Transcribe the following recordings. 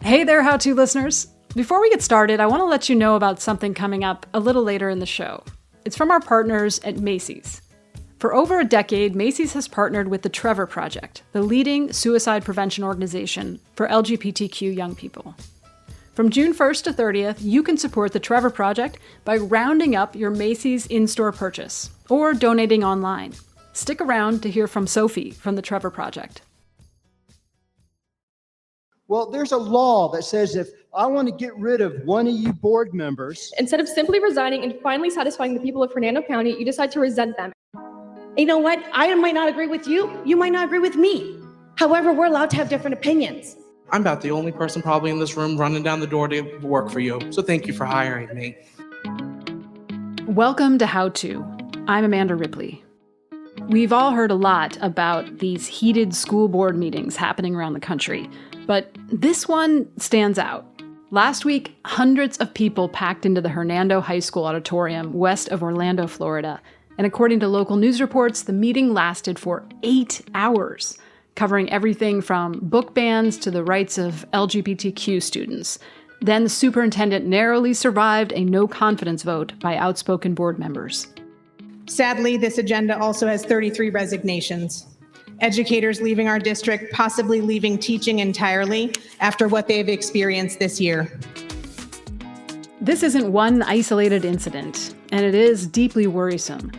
Hey there, How To listeners. Before we get started, I want to let you know about something coming up a little later in the show. It's from our partners at Macy's. For over a decade, Macy's has partnered with the Trevor Project, the leading suicide prevention organization for LGBTQ young people. From June 1st to 30th, you can support the Trevor Project by rounding up your Macy's in-store purchase or donating online. Stick around to hear from Sophie from the Trevor Project. Well, there's a law that says if I want to get rid of one of you board members... Instead of simply resigning and finally satisfying the people of Hernando County, you decide to resent them. You know what? I might not agree with you. You might not agree with me. However, we're allowed to have different opinions. I'm about the only person probably in this room running down the door to work for you. So thank you for hiring me. Welcome to How To. I'm Amanda Ripley. We've all heard a lot about these heated school board meetings happening around the country, but this one stands out. Last week, hundreds of people packed into the Hernando High School auditorium west of Orlando, Florida. And according to local news reports, the meeting lasted for 8 hours, covering everything from book bans to the rights of LGBTQ students. Then the superintendent narrowly survived a no-confidence vote by outspoken board members. Sadly, this agenda also has 33 resignations. Educators leaving our district, possibly leaving teaching entirely after what they've experienced this year. This isn't one isolated incident, and it is deeply worrisome.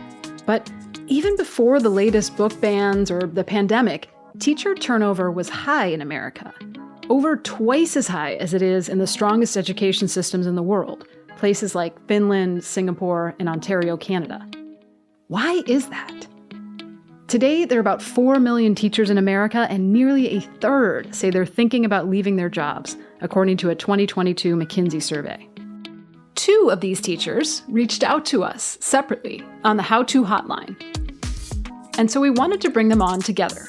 But even before the latest book bans or the pandemic, teacher turnover was high in America. Over twice as high as it is in the strongest education systems in the world, places like Finland, Singapore, and Ontario, Canada. Why is that? Today, there are about 4 million teachers in America, and nearly a third say they're thinking about leaving their jobs, according to a 2022 McKinsey survey. 2 of these teachers reached out to us separately on the How To hotline. And so we wanted to bring them on together.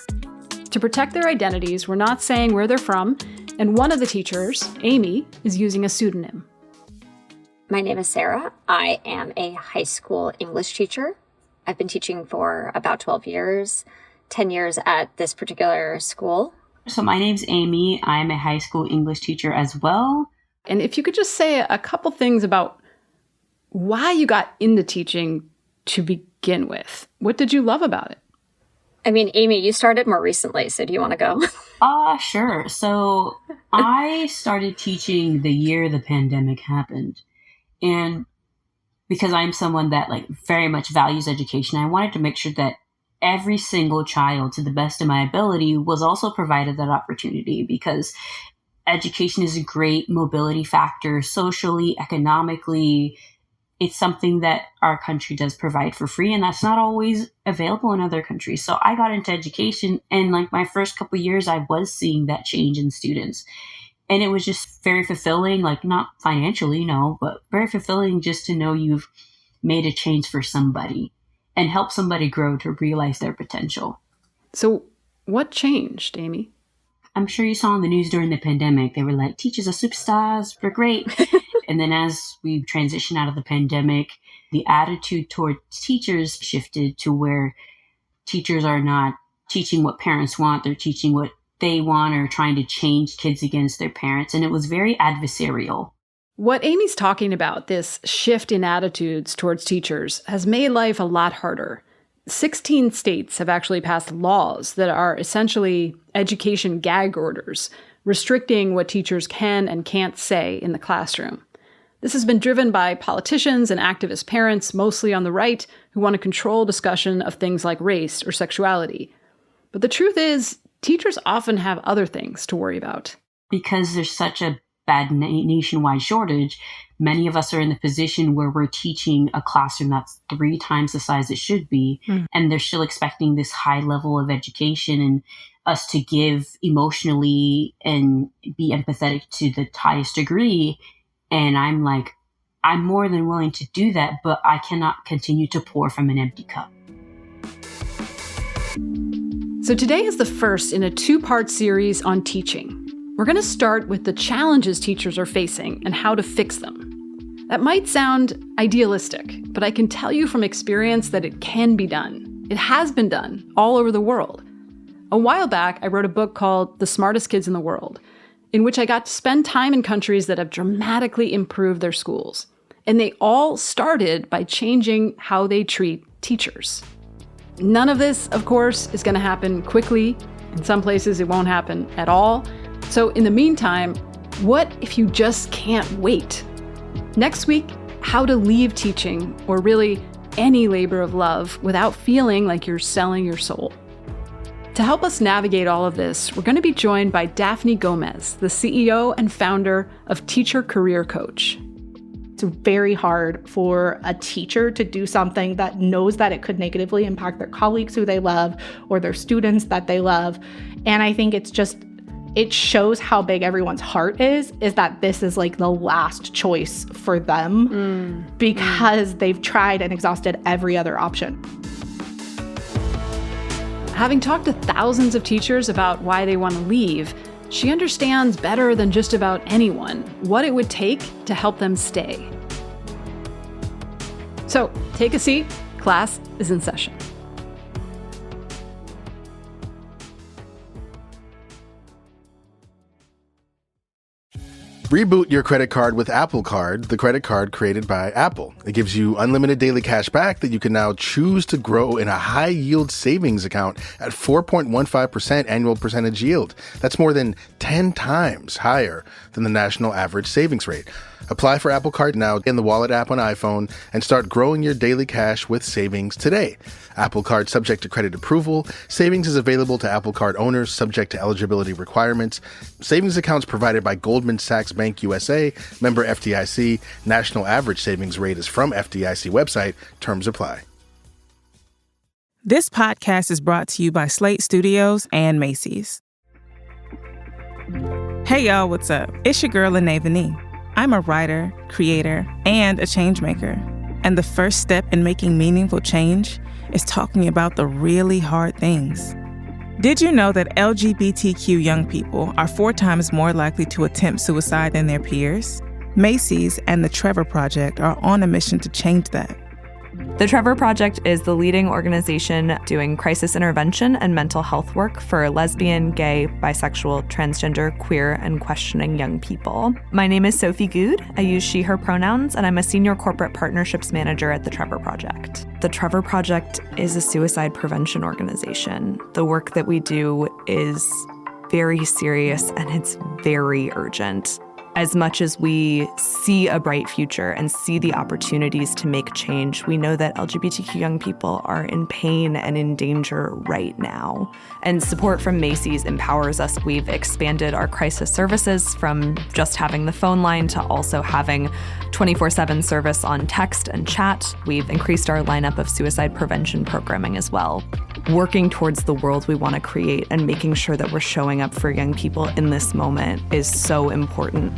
To protect their identities, we're not saying where they're from, and one of the teachers, Amy, is using a pseudonym. My name is Sarah. I am a high school English teacher. I've been teaching for about 12 years, 10 years at this particular school. So my name's Amy. I'm a high school English teacher as well. And if you could just say a couple things about why you got into teaching to begin with. What did you love about it? I mean, Amy, you started more recently, so do you want to go? Sure. So I started teaching the year the pandemic happened. And because I'm someone that very much values education, I wanted to make sure that every single child, to the best of my ability, was also provided that opportunity, because education is a great mobility factor socially, economically. It's something that our country does provide for free, and that's not always available in other countries. So I got into education, and my first couple of years, I was seeing that change in students. And it was just very fulfilling, not financially, but very fulfilling just to know you've made a change for somebody and help somebody grow to realize their potential. So what changed, Amy? I'm sure you saw on the news during the pandemic, they were like, teachers are superstars, we're great. And then as we transition out of the pandemic, the attitude toward teachers shifted to where teachers are not teaching what parents want, they're teaching what they want, or trying to change kids against their parents. And it was very adversarial. What Amy's talking about, this shift in attitudes towards teachers, has made life a lot harder. 16 states have actually passed laws that are essentially education gag orders, restricting what teachers can and can't say in the classroom. This has been driven by politicians and activist parents, mostly on the right, who want to control discussion of things like race or sexuality. But the truth is, teachers often have other things to worry about. Because there's such a bad nationwide shortage, many of us are in the position where we're teaching a classroom that's 3 times the size it should be, and they're still expecting this high level of education and us to give emotionally and be empathetic to the highest degree. And I'm like, I'm more than willing to do that, but I cannot continue to pour from an empty cup. So today is the first in a 2-part series on teaching. We're going to start with the challenges teachers are facing and how to fix them. That might sound idealistic, but I can tell you from experience that it can be done. It has been done all over the world. A while back, I wrote a book called The Smartest Kids in the World. in which I got to spend time in countries that have dramatically improved their schools. And they all started by changing how they treat teachers. None of this, of course, is going to happen quickly. In some places, it won't happen at all. So in the meantime, what if you just can't wait? Next week, how to leave teaching, or really any labor of love, without feeling like you're selling your soul. To help us navigate all of this, we're going to be joined by Daphne Gomez, the CEO and founder of Teacher Career Coach. It's very hard for a teacher to do something that knows that it could negatively impact their colleagues who they love or their students that they love. And I think it shows how big everyone's heart is that this is like the last choice for them because they've tried and exhausted every other option. Having talked to thousands of teachers about why they want to leave, she understands better than just about anyone what it would take to help them stay. So take a seat, class is in session. Reboot your credit card with Apple Card, the credit card created by Apple. It gives you unlimited daily cash back that you can now choose to grow in a high-yield savings account at 4.15% annual percentage yield. That's more than 10 times higher than the national average savings rate. Apply for Apple Card now in the Wallet app on iPhone and start growing your daily cash with savings today. Apple Card subject to credit approval. Savings is available to Apple Card owners subject to eligibility requirements. Savings accounts provided by Goldman Sachs Bank USA, member FDIC. National average savings rate is from FDIC website. Terms apply. This podcast is brought to you by Slate Studios and Macy's. Hey y'all, what's up? It's your girl, Lene. I'm a writer, creator, and a change maker. And the first step in making meaningful change is talking about the really hard things. Did you know that LGBTQ young people are 4 times more likely to attempt suicide than their peers? Macy's and the Trevor Project are on a mission to change that. The Trevor Project is the leading organization doing crisis intervention and mental health work for lesbian, gay, bisexual, transgender, queer, and questioning young people. My name is Sophie Good. I use she, her pronouns, and I'm a senior corporate partnerships manager at the Trevor Project. The Trevor Project is a suicide prevention organization. The work that we do is very serious and it's very urgent. As much as we see a bright future and see the opportunities to make change, we know that LGBTQ young people are in pain and in danger right now. And support from Macy's empowers us. We've expanded our crisis services from just having the phone line to also having 24/7 service on text and chat. We've increased our lineup of suicide prevention programming as well. Working towards the world we want to create and making sure that we're showing up for young people in this moment is so important.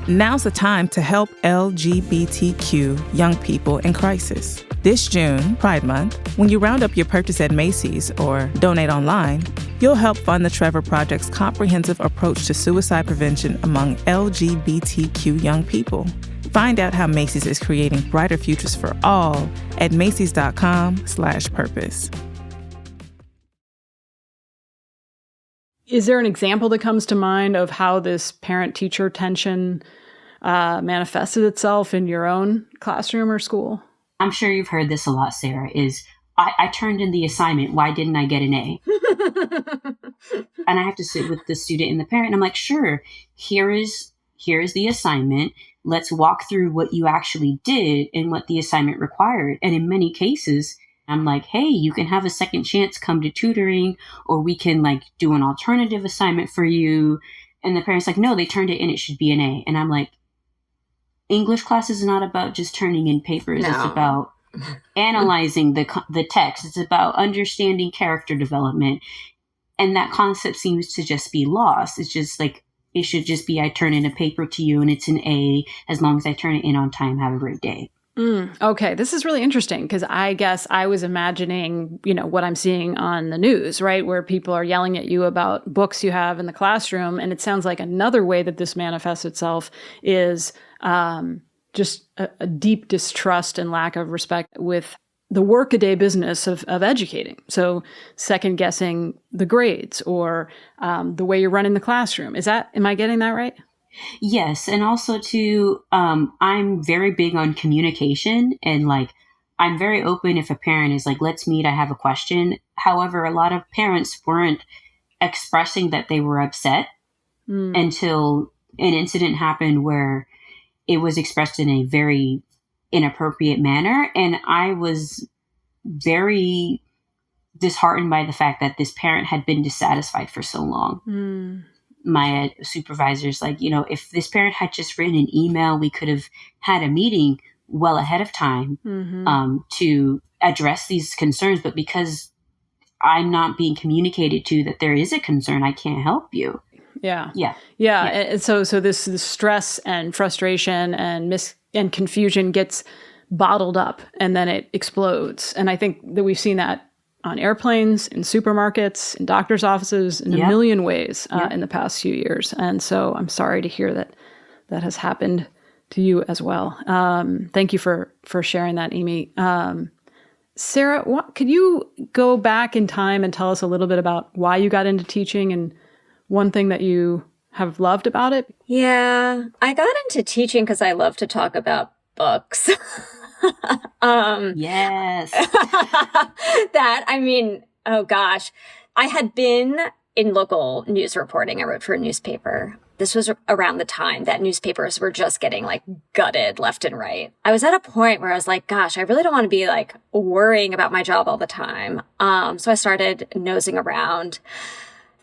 Now's the time to help LGBTQ young people in crisis. This June, Pride Month, when you round up your purchase at Macy's or donate online, you'll help fund the Trevor Project's comprehensive approach to suicide prevention among LGBTQ young people. Find out how Macy's is creating brighter futures for all at macys.com/purpose. Is there an example that comes to mind of how this parent-teacher tension manifested itself in your own classroom or school? I'm sure you've heard this a lot, Sarah, is I turned in the assignment. Why didn't I get an A? And I have to sit with the student and the parent. And I'm like, sure, here is the assignment. Let's walk through what you actually did and what the assignment required. And in many cases, I'm like, hey, you can have a second chance, come to tutoring, or we can like do an alternative assignment for you. And the parent's like, no, they turned it in, it should be an A. And I'm like, English class is not about just turning in papers. No. It's about analyzing the text. It's about understanding character development. And that concept seems to just be lost. It's just like, it should just be, I turn in a paper to you and it's an A. As long as I turn it in on time, have a great day. Okay, this is really interesting because I guess I was imagining, what I'm seeing on the news, right? Where people are yelling at you about books you have in the classroom. And it sounds like another way that this manifests itself is just a deep distrust and lack of respect with the workaday business of educating. So second guessing the grades or the way you're running the classroom. Am I getting that right? Yes. And also too, I'm very big on communication, and like, I'm very open if a parent is like, let's meet, I have a question. However, a lot of parents weren't expressing that they were upset until an incident happened where it was expressed in a very inappropriate manner. And I was very disheartened by the fact that this parent had been dissatisfied for so long. My supervisor's like, if this parent had just written an email, we could have had a meeting well ahead of time to address these concerns. But because I'm not being communicated to that there is a concern, I can't help you. Yeah. Yeah. And so this stress and frustration and confusion gets bottled up and then it explodes. And I think that we've seen that on airplanes, in supermarkets, in doctors' offices, in a million ways in the past few years. And so I'm sorry to hear that has happened to you as well. Thank you for sharing that, Amy. Sarah, could you go back in time and tell us a little bit about why you got into teaching and one thing that you have loved about it? Yeah, I got into teaching because I love to talk about books. Yes. Oh gosh. I had been in local news reporting. I wrote for a newspaper. This was around the time that newspapers were just getting like gutted left and right. I was at a point where I was like, gosh, I really don't want to be like worrying about my job all the time. So I started nosing around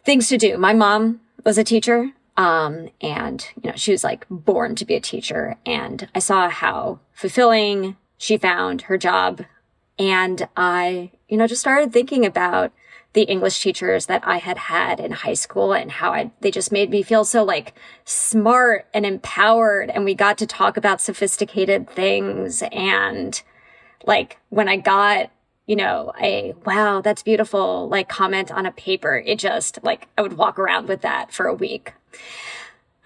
things to do. My mom was a teacher. And she was like born to be a teacher. And I saw how fulfilling she found her job. And I, just started thinking about the English teachers that I had had in high school and how they just made me feel so like smart and empowered. And we got to talk about sophisticated things. And like when I got, a wow, that's beautiful, like comment on a paper, it just like, I would walk around with that for a week.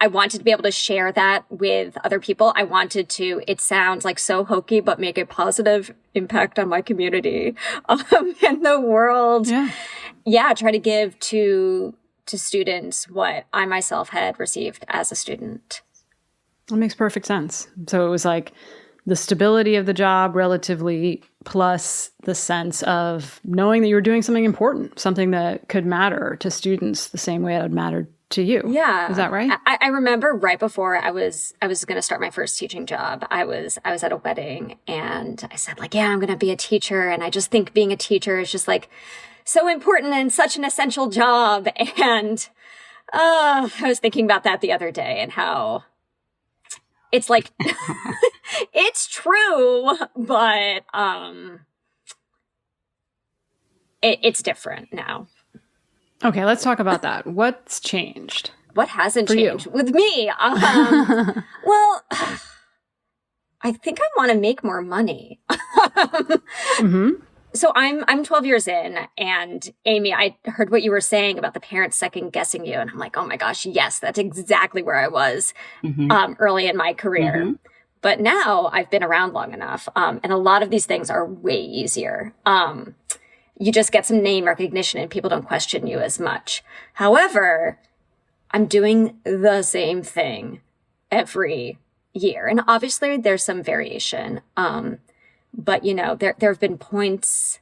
I wanted to be able to share that with other people. I wanted to, it sounds like so hokey, but make a positive impact on my community and the world. Yeah, try to give to students what I myself had received as a student. That makes perfect sense. So it was like the stability of the job relatively plus the sense of knowing that you were doing something important, something that could matter to students the same way it would matter to you. Yeah. Is that right? I remember right before I was going to start my first teaching job, I was at a wedding and I said like, yeah, I'm going to be a teacher. And I just think being a teacher is just like so important and such an essential job. And I was thinking about that the other day and how it's like, it's true, but it's different now. Okay, let's talk about that. What's changed? What hasn't for changed you? with me? Well, I think I want to make more money. So I'm 12 years in, and Amy, I heard what you were saying about the parents second guessing you, and I'm like, oh my gosh, yes, that's exactly where I was early in my career. But now I've been around long enough, and a lot of these things are way easier. You just get some name recognition and people don't question you as much. However, I'm doing the same thing every year. And obviously there's some variation. But there have been points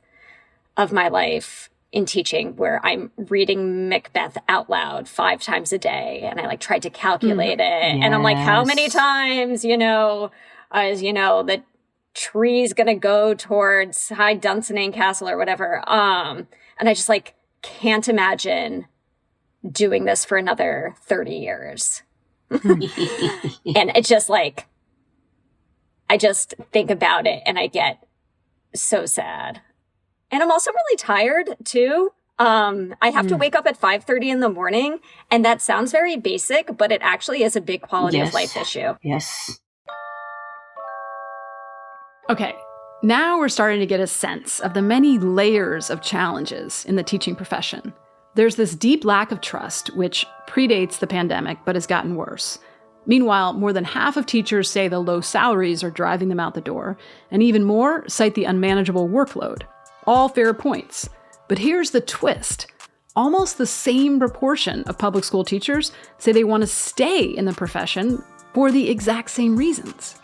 of my life in teaching where I'm reading Macbeth out loud 5 times a day. And I like tried to calculate it. And I'm like, how many times, the tree's gonna go towards High Dunsinane Castle or whatever. And I just like can't imagine doing this for another 30 years. And it's just like, I just think about it and I get so sad. And I'm also really tired too. I have to wake up at 5:30 in the morning, and that sounds very basic, but it actually is a big quality of life issue. Yes. Okay, now we're starting to get a sense of the many layers of challenges in the teaching profession. There's this deep lack of trust, which predates the pandemic but has gotten worse. Meanwhile, more than half of teachers say the low salaries are driving them out the door, and even more cite the unmanageable workload. All fair points. But here's the twist. Almost the same proportion of public school teachers say they want to stay in the profession for the exact same reasons.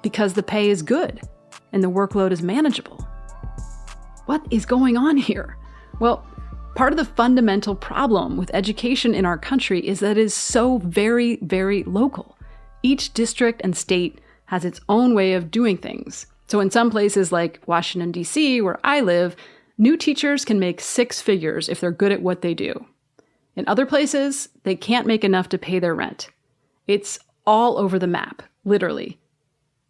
Because the pay is good and the workload is manageable. What is going on here? Well, part of the fundamental problem with education in our country is that it is so very, very local. Each district and state has its own way of doing things. So in some places like Washington, D.C., where I live, new teachers can make six figures if they're good at what they do. In other places, they can't make enough to pay their rent. It's all over the map, literally.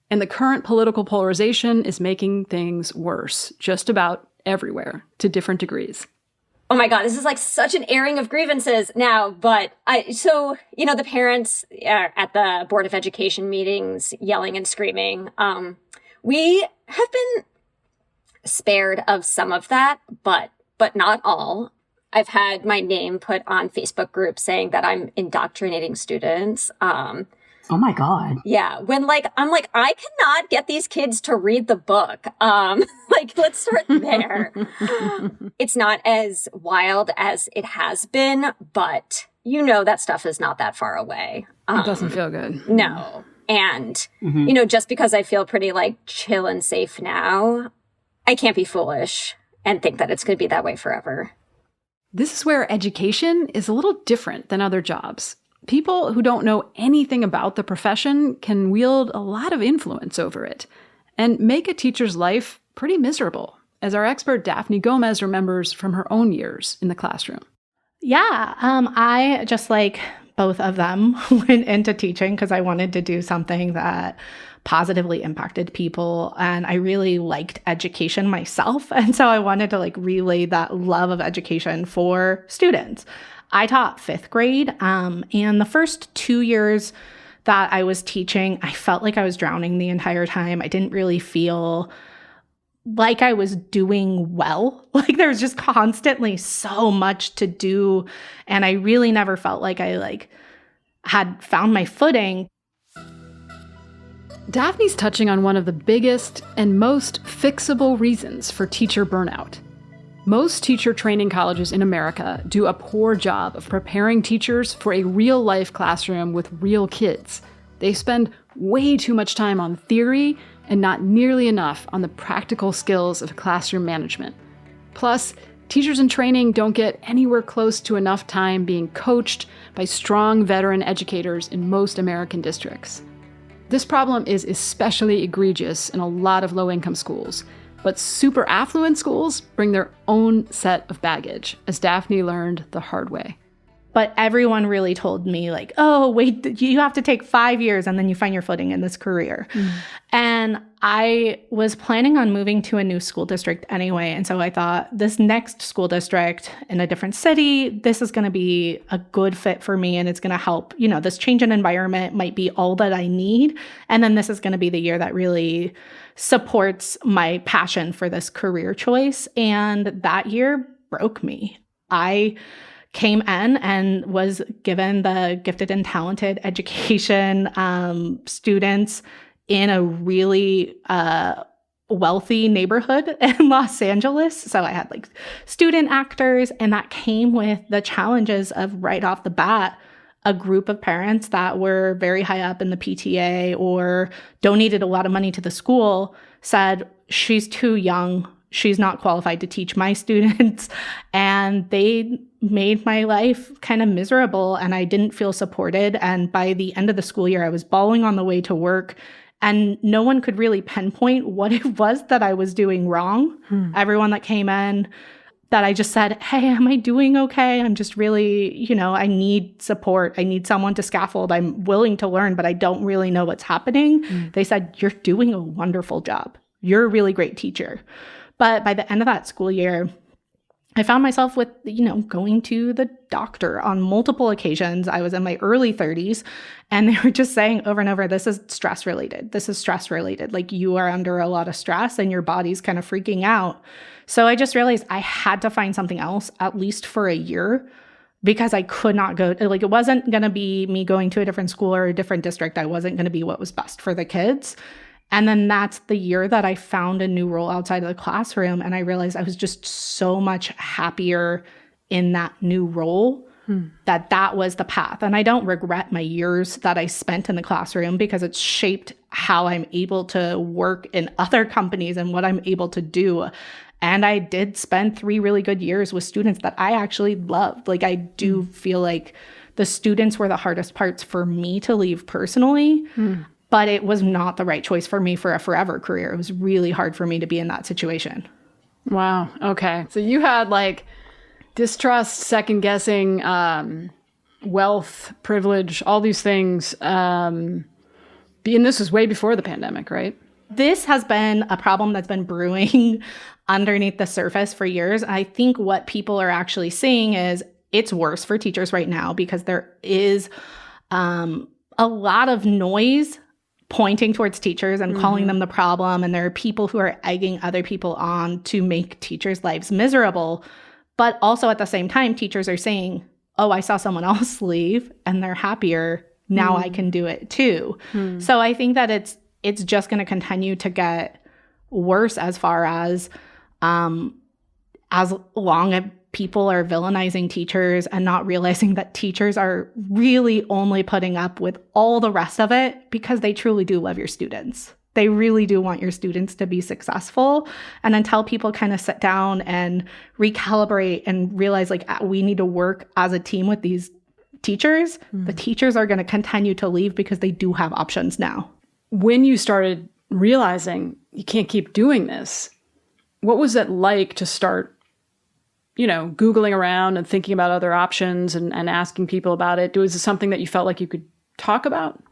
And the current political polarization is making things worse, just about everywhere, to different degrees. Oh my God, this is like such an airing of grievances now. But the parents are at the Board of Education meetings yelling and screaming. We have been spared of some of that, but not all. I've had my name put on Facebook groups saying that I'm indoctrinating students. Oh my God. Yeah. When I'm like, I cannot get these kids to read the book. Let's start there. It's not as wild as it has been, but that stuff is not that far away. It doesn't feel good. No. And, just because I feel pretty chill and safe now, I can't be foolish and think that it's going to be that way forever. This is where education is a little different than other jobs. People who don't know anything about the profession can wield a lot of influence over it and make a teacher's life pretty miserable, as our expert Daphne Gomez remembers from her own years in the classroom. Yeah, I, just like both of them, went into teaching because I wanted to do something that positively impacted people. And I really liked education myself. And so I wanted to relay that love of education for students. I taught fifth grade, and the first 2 years that I was teaching, I felt like I was drowning the entire time. I didn't really feel like I was doing well. There was just constantly so much to do, and I really never felt like I had found my footing. Daphne's touching on one of the biggest and most fixable reasons for teacher burnout. Most teacher training colleges in America do a poor job of preparing teachers for a real-life classroom with real kids. They spend way too much time on theory and not nearly enough on the practical skills of classroom management. Plus, teachers in training don't get anywhere close to enough time being coached by strong veteran educators in most American districts. This problem is especially egregious in a lot of low-income schools. But super affluent schools bring their own set of baggage, as Daphne learned the hard way. But everyone really told me oh, wait, you have to take 5 years and then you find your footing in this career. And I was planning on moving to a new school district anyway. And so I thought this next school district in a different city, this is going to be a good fit for me. And it's going to help, this change in environment might be all that I need. And then this is going to be the year that really supports my passion for this career choice. And that year broke me. I came in and was given the gifted and talented education students in a really wealthy neighborhood in Los Angeles. So I had student actors, and that came with the challenges of right off the bat, a group of parents that were very high up in the PTA or donated a lot of money to the school said, she's too young. She's not qualified to teach my students. And they made my life kind of miserable, and I didn't feel supported. And by the end of the school year, I was bawling on the way to work, and no one could really pinpoint what it was that I was doing wrong. Everyone that came in, that I just said, hey, am I doing okay? I'm just really, I need support. I need someone to scaffold. I'm willing to learn, but I don't really know what's happening. They said, you're doing a wonderful job. You're a really great teacher. But by the end of that school year, I found myself with, going to the doctor on multiple occasions. I was in my early 30s, and they were just saying over and over, this is stress related. This is stress related. You are under a lot of stress and your body's kind of freaking out. So I just realized I had to find something else, at least for a year, because I could not go, like, it wasn't going to be me going to a different school or a different district. I wasn't going to be what was best for the kids. And then that's the year that I found a new role outside of the classroom. And I realized I was just so much happier in that new role that was the path. And I don't regret my years that I spent in the classroom because it's shaped how I'm able to work in other companies and what I'm able to do. And I did spend 3 really good years with students that I actually loved. Like, I do feel like the students were the hardest parts for me to leave personally, but it was not the right choice for me for a forever career. It was really hard for me to be in that situation. Wow. Okay. So you had like distrust, second guessing, wealth, privilege, all these things. And this was way before the pandemic, right? This has been a problem that's been brewing underneath the surface for years. I think what people are actually seeing is it's worse for teachers right now because there is a lot of noise pointing towards teachers and calling them the problem. And there are people who are egging other people on to make teachers' lives miserable. But also at the same time, teachers are saying, oh, I saw someone else leave and they're happier. Now I can do it too. So I think that it's just going to continue to get worse as far as long as people are villainizing teachers and not realizing that teachers are really only putting up with all the rest of it because they truly do love your students. They really do want your students to be successful. And until people kind of sit down and recalibrate and realize, like, we need to work as a team with these teachers, the teachers are going to continue to leave because they do have options now. When you started realizing you can't keep doing this, what was it like to start, Googling around and thinking about other options and asking people about it? Was it something that you felt like you could talk about?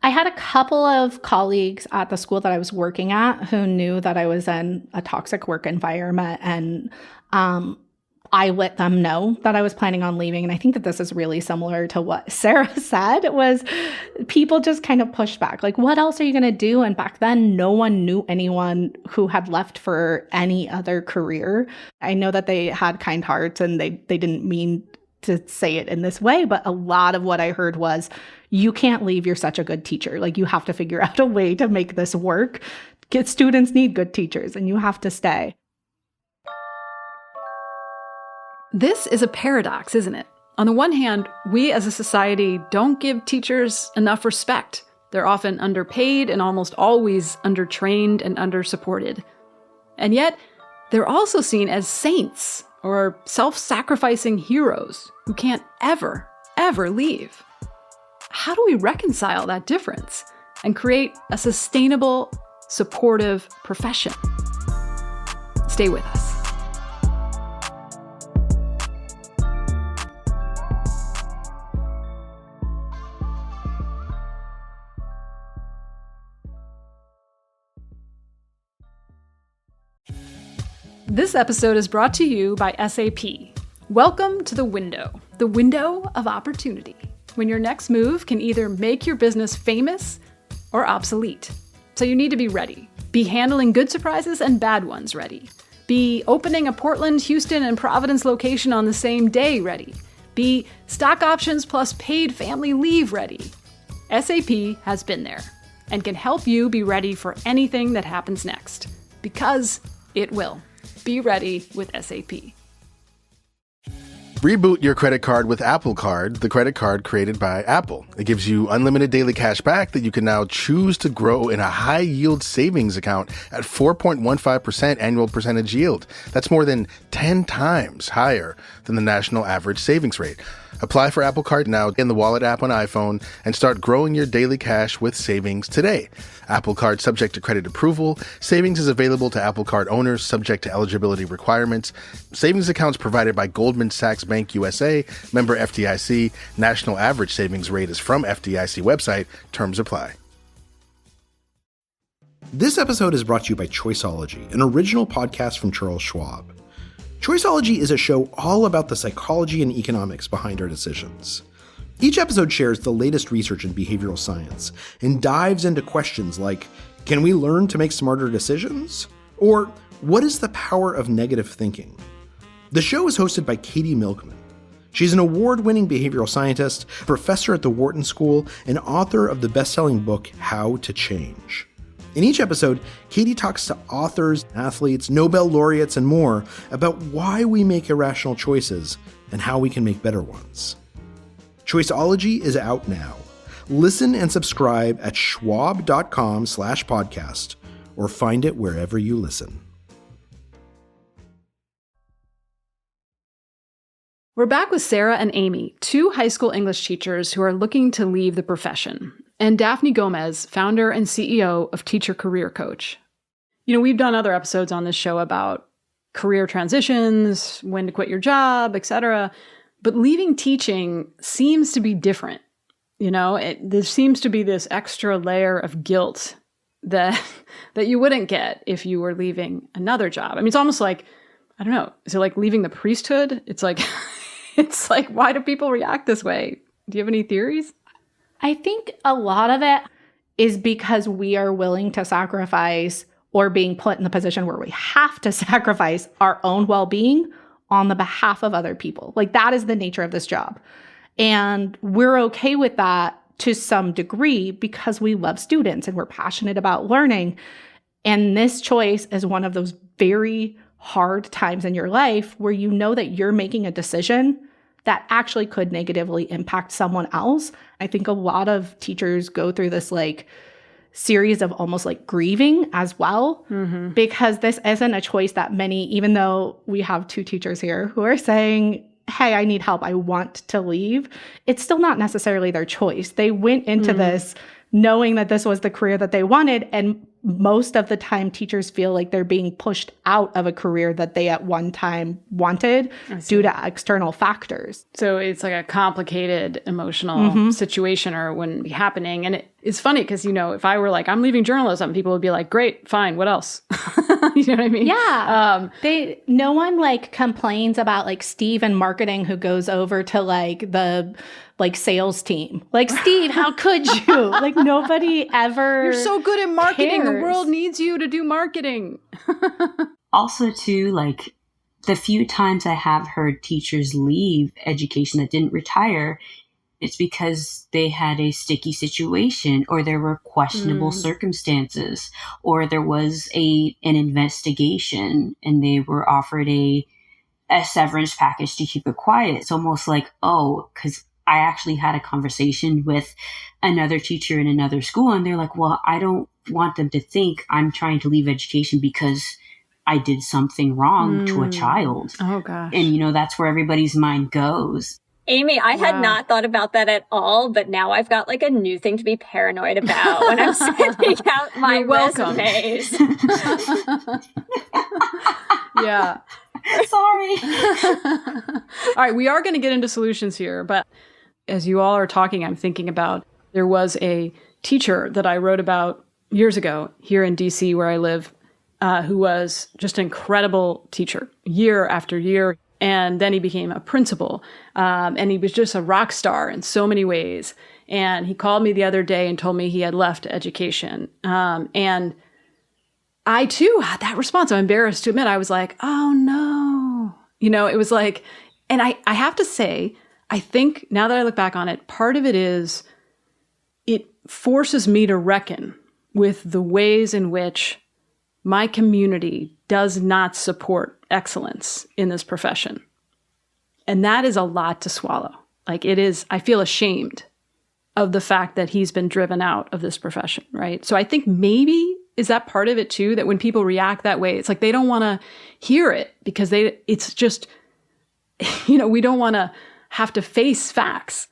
I had a couple of colleagues at the school that I was working at who knew that I was in a toxic work environment, and I let them know that I was planning on leaving. And I think that this is really similar to what Sarah said, was people just kind of pushed back. Like, what else are you going to do? And back then, no one knew anyone who had left for any other career. I know that they had kind hearts and they didn't mean to say it in this way, but a lot of what I heard was, you can't leave, you're such a good teacher. Like, you have to figure out a way to make this work. Students need good teachers and you have to stay. This is a paradox, isn't it? On the one hand, we as a society don't give teachers enough respect. They're often underpaid and almost always undertrained and undersupported. And yet, they're also seen as saints or self-sacrificing heroes who can't ever, ever leave. How do we reconcile that difference and create a sustainable, supportive profession? Stay with us. This episode is brought to you by SAP. Welcome to the window of opportunity, when your next move can either make your business famous or obsolete. So you need to be ready. Be handling good surprises and bad ones ready. Be opening a Portland, Houston, and Providence location on the same day ready. Be stock options plus paid family leave ready. SAP has been there and can help you be ready for anything that happens next, because it will. Be ready with SAP. Reboot your credit card with Apple Card, the credit card created by Apple. It gives you unlimited daily cash back that you can now choose to grow in a high-yield savings account at 4.15% annual percentage yield. That's more than 10 times higher than the national average savings rate. Apply for Apple Card now in the Wallet app on iPhone and start growing your daily cash with savings today. Apple Card subject to credit approval. Savings is available to Apple Card owners subject to eligibility requirements. Savings accounts provided by Goldman Sachs Bank USA, member FDIC. National average savings rate is from FDIC website. Terms apply. This episode is brought to you by Choiceology, an original podcast from Charles Schwab. Choiceology is a show all about the psychology and economics behind our decisions. Each episode shares the latest research in behavioral science and dives into questions like, can we learn to make smarter decisions? Or what is the power of negative thinking? The show is hosted by Katie Milkman. She's an award-winning behavioral scientist, professor at the Wharton School, and author of the best-selling book, How to Change. In each episode, Katie talks to authors, athletes, Nobel laureates, and more about why we make irrational choices and how we can make better ones. Choiceology is out now. Listen and subscribe at schwab.com/podcast or find it wherever you listen. We're back with Sarah and Amy, two high school English teachers who are looking to leave the profession, and Daphne Gomez, founder and CEO of Teacher Career Coach. You know, we've done other episodes on this show about career transitions, when to quit your job, etc. But leaving teaching seems to be different. You know, there seems to be this extra layer of guilt that you wouldn't get if you were leaving another job. I mean, it's almost like, I don't know, is it like leaving the priesthood? It's like, why do people react this way? Do you have any theories? I think a lot of it is because we are willing to sacrifice or being put in the position where we have to sacrifice our own well-being on the behalf of other people. Like, that is the nature of this job. And we're okay with that to some degree because we love students and we're passionate about learning. And this choice is one of those very hard times in your life where you know that you're making a decision that actually could negatively impact someone else. I think a lot of teachers go through this like series of almost like grieving as well, because this isn't a choice that many, even though we have two teachers here who are saying, hey, I need help, I want to leave, it's still not necessarily their choice. They went into this knowing that this was the career that they wanted. And most of the time, teachers feel like they're being pushed out of a career that they at one time wanted due to external factors. So it's like a complicated emotional situation or wouldn't be happening. And it's funny because, you know, if I were like, I'm leaving journalism, people would be like, great, fine, what else? You know what I mean? Yeah. No one like complains about like Steve in marketing who goes over to like the like sales team. Like, Steve, how could you? Like, nobody ever You're so good at marketing. cares. The world needs you to do marketing. Also, too, like, the few times I have heard teachers leave education that didn't retire, it's because they had a sticky situation or there were questionable circumstances or there was an investigation and they were offered a severance package to keep it quiet. It's almost like, oh, because I actually had a conversation with another teacher in another school and they're like, well, I don't want them to think I'm trying to leave education because I did something wrong to a child. Oh, gosh. And, you know, that's where everybody's mind goes. Amy, I had not thought about that at all, but now I've got like a new thing to be paranoid about when I'm sending out my resumes. Yeah. Sorry. All right, we are going to get into solutions here, but as you all are talking, I'm thinking about there was a teacher that I wrote about years ago here in DC where I live, who was just an incredible teacher year after year. And then he became a principal. And he was just a rock star in so many ways. And he called me the other day and told me he had left education. And I, too, had that response. I'm embarrassed to admit. I was like, oh, no. You know, it was like, and I have to say, I think now that I look back on it, part of it is it forces me to reckon with the ways in which my community does not support excellence in this profession. And that is a lot to swallow. Like, it is, I feel ashamed of the fact that he's been driven out of this profession, right? So I think maybe, is that part of it too, that when people react that way, it's like they don't want to hear it because it's just, you know, we don't want to have to face facts.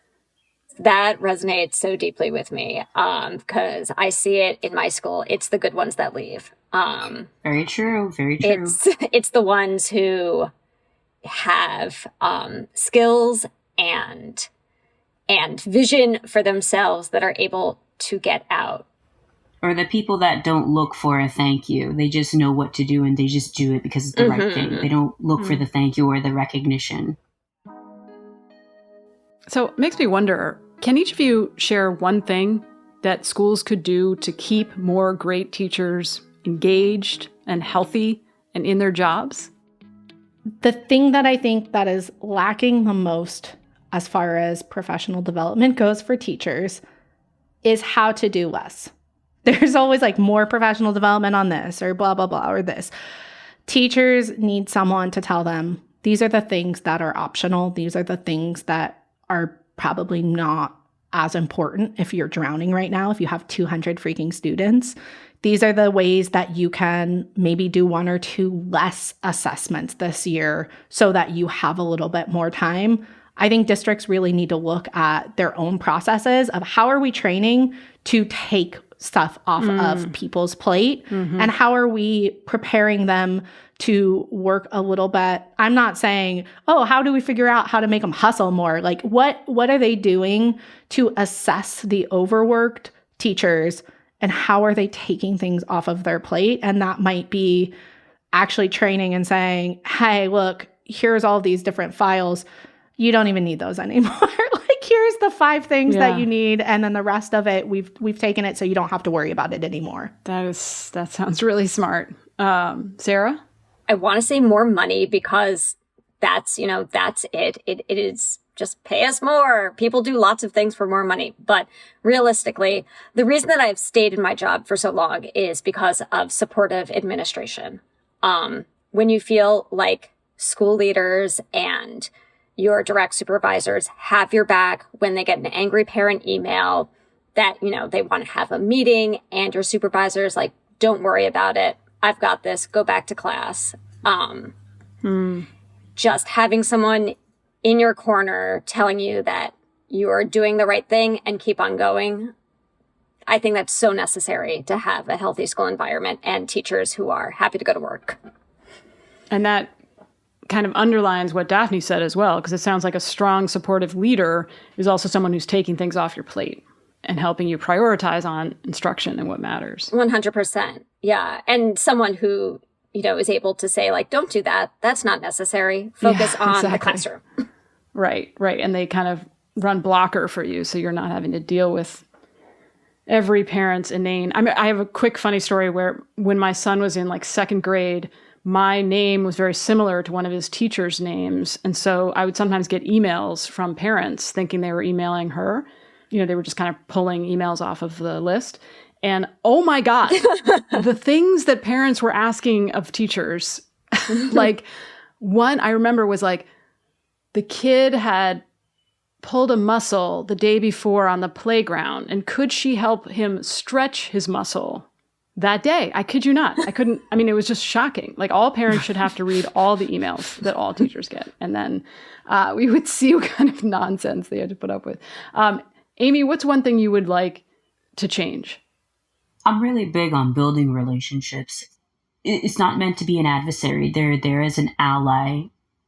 That resonates so deeply with me because I see it in my school. It's the good ones that leave. Very true. Very true. It's the ones who have skills and vision for themselves that are able to get out. Or the people that don't look for a thank you. They just know what to do and they just do it because it's the right thing. They don't look for the thank you or the recognition. So it makes me wonder, can each of you share one thing that schools could do to keep more great teachers engaged and healthy and in their jobs? the thing that I think that is lacking the most as far as professional development goes for teachers is how to do less. There's always like more professional development on this or blah, blah, blah, or this. Teachers need someone to tell them, these are the things that are optional. These are the things that are probably not as important if you're drowning right now, if you have 200 freaking students. These are the ways that you can maybe do 1 or 2 less assessments this year so that you have a little bit more time. I think districts really need to look at their own processes of how are we training to take stuff off of people's plate and how are we preparing them to work a little bit. I'm not saying, oh, how do we figure out how to make them hustle more? Like what are they doing to assess the overworked teachers and how are they taking things off of their plate? And that might be actually training and saying, hey, look, here's all these different files. You don't even need those anymore. Like, here's the 5 things that you need. And then the rest of it, we've taken it so you don't have to worry about it anymore. That sounds really smart. Sarah? I want to say more money because that's it. It is just pay us more. People do lots of things for more money. But realistically, the reason that I've stayed in my job for so long is because of supportive administration. When you feel like school leaders and your direct supervisors have your back when they get an angry parent email that, they want to have a meeting and your supervisor's like, don't worry about it. I've got this. Go back to class. Just having someone in your corner telling you that you are doing the right thing and keep on going. I think that's so necessary to have a healthy school environment and teachers who are happy to go to work. And that kind of underlines what Daphne said as well, because it sounds like a strong, supportive leader is also someone who's taking things off your plate and helping you prioritize on instruction and what matters. 100%. Yeah. And someone who, is able to say, like, don't do that. That's not necessary. Focus on the classroom. Right. And they kind of run blocker for you, so you're not having to deal with every parent's inane. I have a quick funny story where when my son was in like 2nd grade, my name was very similar to one of his teacher's names. And so I would sometimes get emails from parents thinking they were emailing her. They were just kind of pulling emails off of the list. And oh my God, the things that parents were asking of teachers, like one I remember was like, the kid had pulled a muscle the day before on the playground, and could she help him stretch his muscle that day? I kid you not. It was just shocking. Like, all parents should have to read all the emails that all teachers get. And then we would see what kind of nonsense they had to put up with. Amy, what's one thing you would like to change? I'm really big on building relationships. It's not meant to be an adversary. They're there as an ally.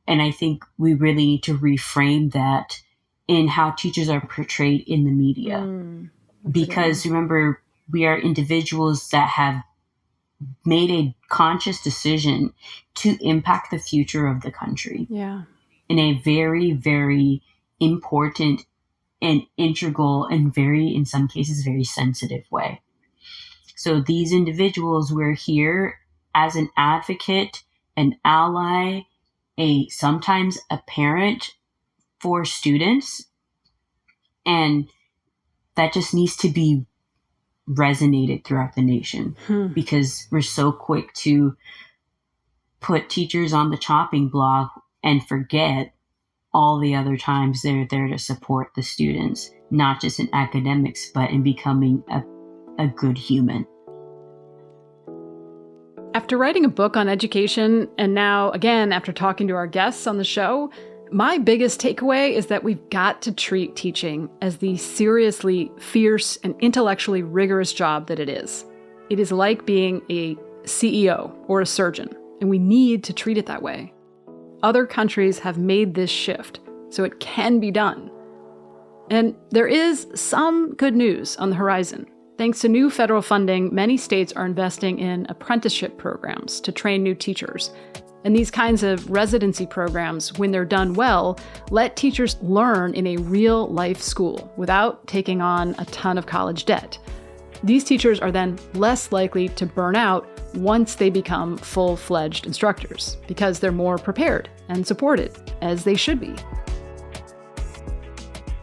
And I think we really need to reframe that in how teachers are portrayed in the media. Because remember, we are individuals that have made a conscious decision to impact the future of the country. Yeah. In a very, very important and integral and in some cases, very sensitive way. So these individuals, we're here as an advocate, an ally, sometimes a parent for students. And that just needs to be resonated throughout the nation because we're so quick to put teachers on the chopping block and forget all the other times they're there to support the students, not just in academics, but in becoming a good human. After writing a book on education, and now, again, after talking to our guests on the show, my biggest takeaway is that we've got to treat teaching as the seriously fierce and intellectually rigorous job that it is. It is like being a CEO or a surgeon, and we need to treat it that way. Other countries have made this shift, so it can be done. And there is some good news on the horizon. Thanks to new federal funding, many states are investing in apprenticeship programs to train new teachers. And these kinds of residency programs, when they're done well, let teachers learn in a real-life school without taking on a ton of college debt. These teachers are then less likely to burn out once they become full-fledged instructors, because they're more prepared and supported, as they should be.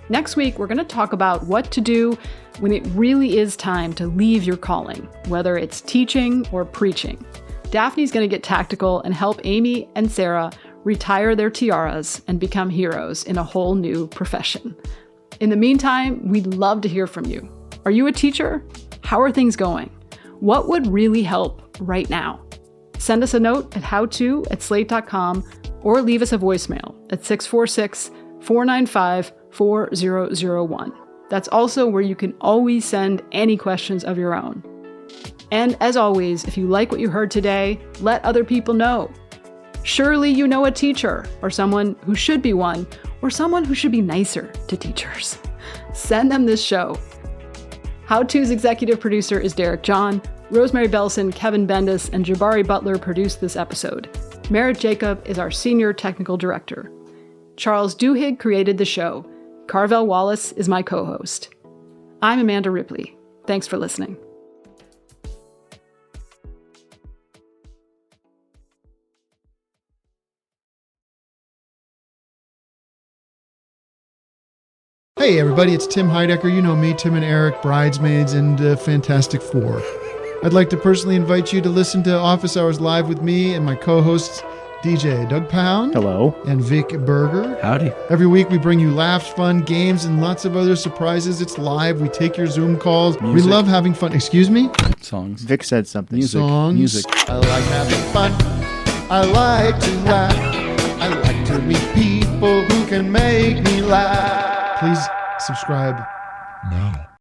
Next week, we're going to talk about what to do when it really is time to leave your calling, whether it's teaching or preaching. Daphne's going to get tactical and help Amy and Sarah retire their tiaras and become heroes in a whole new profession. In the meantime, we'd love to hear from you. Are you a teacher? How are things going? What would really help right now? Send us a note at howto@slate.com or leave us a voicemail at 646-495-4001. That's also where you can always send any questions of your own. And as always, if you like what you heard today, let other people know. Surely you know a teacher, or someone who should be one, or someone who should be nicer to teachers. Send them this show. How To's executive producer is Derek John. Rosemary Belson, Kevin Bendis, and Jabari Butler produced this episode. Merritt Jacob is our senior technical director. Charles Duhigg created the show. Carvel Wallace is my co-host. I'm Amanda Ripley. Thanks for listening. Hey everybody, it's Tim Heidecker. You know me, Tim and Eric, Bridesmaids, and Fantastic Four. I'd like to personally invite you to listen to Office Hours Live with me and my co-hosts, DJ Doug Pound. Hello. And Vic Berger. Howdy. Every week we bring you laughs, fun, games, and lots of other surprises. It's live. We take your Zoom calls. Music. We love having fun. Excuse me? Songs. Vic said something. Music. Songs. Music. I like having fun. I like to laugh. I like to meet people who can make me laugh. Please subscribe now.